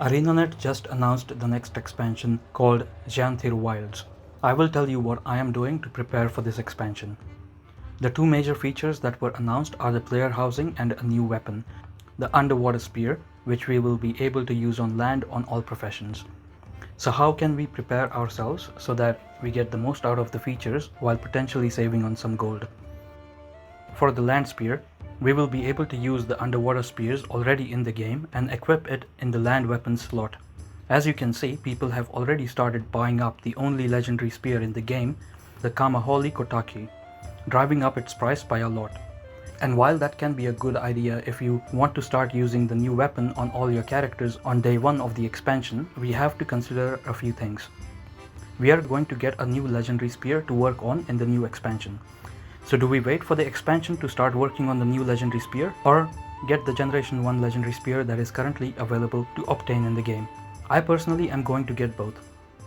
ArenaNet just announced the next expansion called Janthir Wilds. I will tell you what I am doing to prepare for this expansion. The two major features that were announced are the player housing and a new weapon, the underwater spear, which we will be able to use on land on all professions. So how can we prepare ourselves so that we get the most out of the features while potentially saving on some gold? For the land spear, we will be able to use the underwater spears already in the game and equip it in the land weapons slot. As you can see, people have already started buying up the only legendary spear in the game, the Kamaholi Kotaki, driving up its price by a lot. And while that can be a good idea if you want to start using the new weapon on all your characters on day 1 of the expansion, we have to consider a few things. We are going to get a new legendary spear to work on in the new expansion. So do we wait for the expansion to start working on the new legendary spear, or get the generation 1 legendary spear that is currently available to obtain in the game? I personally am going to get both.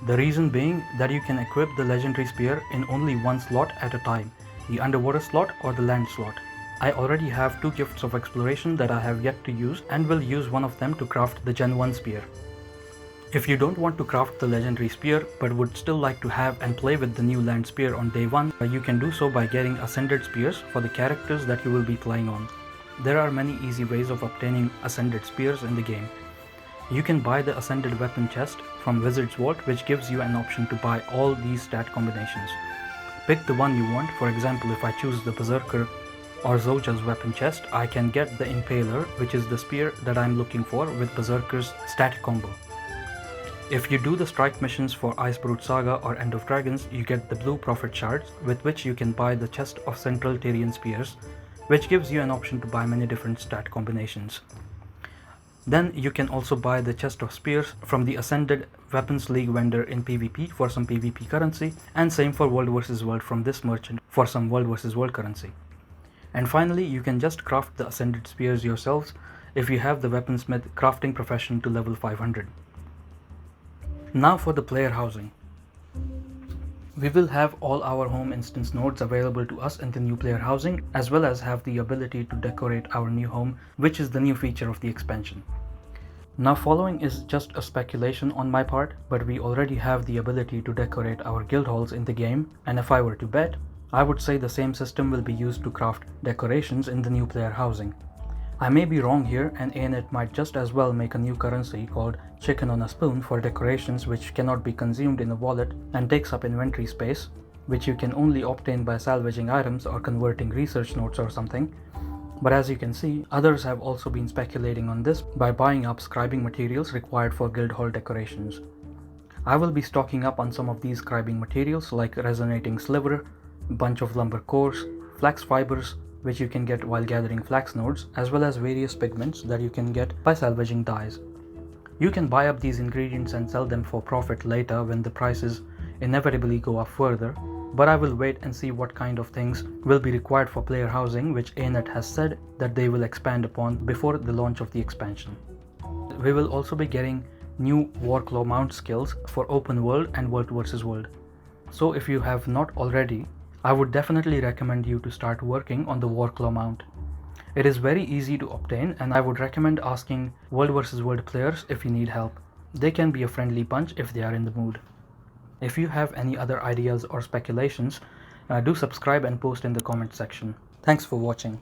The reason being that you can equip the legendary spear in only one slot at a time, the underwater slot or the land slot. I already have 2 gifts of exploration that I have yet to use and will use one of them to craft the Gen 1 spear. If you don't want to craft the legendary spear but would still like to have and play with the new land spear on day 1, you can do so by getting ascended spears for the characters that you will be playing on. There are many easy ways of obtaining ascended spears in the game. You can buy the ascended weapon chest from Wizard's Vault, which gives you an option to buy all these stat combinations. Pick the one you want. For example, if I choose the Berserker or Zoja's weapon chest, I can get the Impaler, which is the spear that I'm looking for with Berserker's stat combo. If you do the strike missions for Icebrute Saga or End of Dragons, you get the blue Prophet shards, with which you can buy the chest of Central Tyrian spears, which gives you an option to buy many different stat combinations. Then you can also buy the chest of spears from the Ascended Weapons League vendor in PvP for some PvP currency, and same for World vs World from this merchant for some World vs World currency. And finally, you can just craft the Ascended spears yourselves if you have the Weaponsmith crafting profession to level 500. Now for the player housing. We will have all our home instance nodes available to us in the new player housing, as well as have the ability to decorate our new home, which is the new feature of the expansion. Now following is just a speculation on my part, but we already have the ability to decorate our guild halls in the game, and if I were to bet, I would say the same system will be used to craft decorations in the new player housing. I may be wrong here, and ArenaNet might just as well make a new currency called Chicken on a Spoon for decorations which cannot be consumed in a wallet and takes up inventory space, which you can only obtain by salvaging items or converting research notes or something. But as you can see, others have also been speculating on this by buying up scribing materials required for guild hall decorations. I will be stocking up on some of these scribing materials like resonating sliver, bunch of lumber cores, flax fibers, which you can get while gathering flax nodes, as well as various pigments that you can get by salvaging dyes. You can buy up these ingredients and sell them for profit later when the prices inevitably go up further, but I will wait and see what kind of things will be required for player housing, which ArenaNet has said that they will expand upon before the launch of the expansion. We will also be getting new Warclaw mount skills for open world and world versus world. So if you have not already, I would definitely recommend you to start working on the Warclaw mount. It is very easy to obtain, and I would recommend asking World vs World players if you need help. They can be a friendly bunch if they are in the mood. If you have any other ideas or speculations, do subscribe and post in the comment section. Thanks for watching.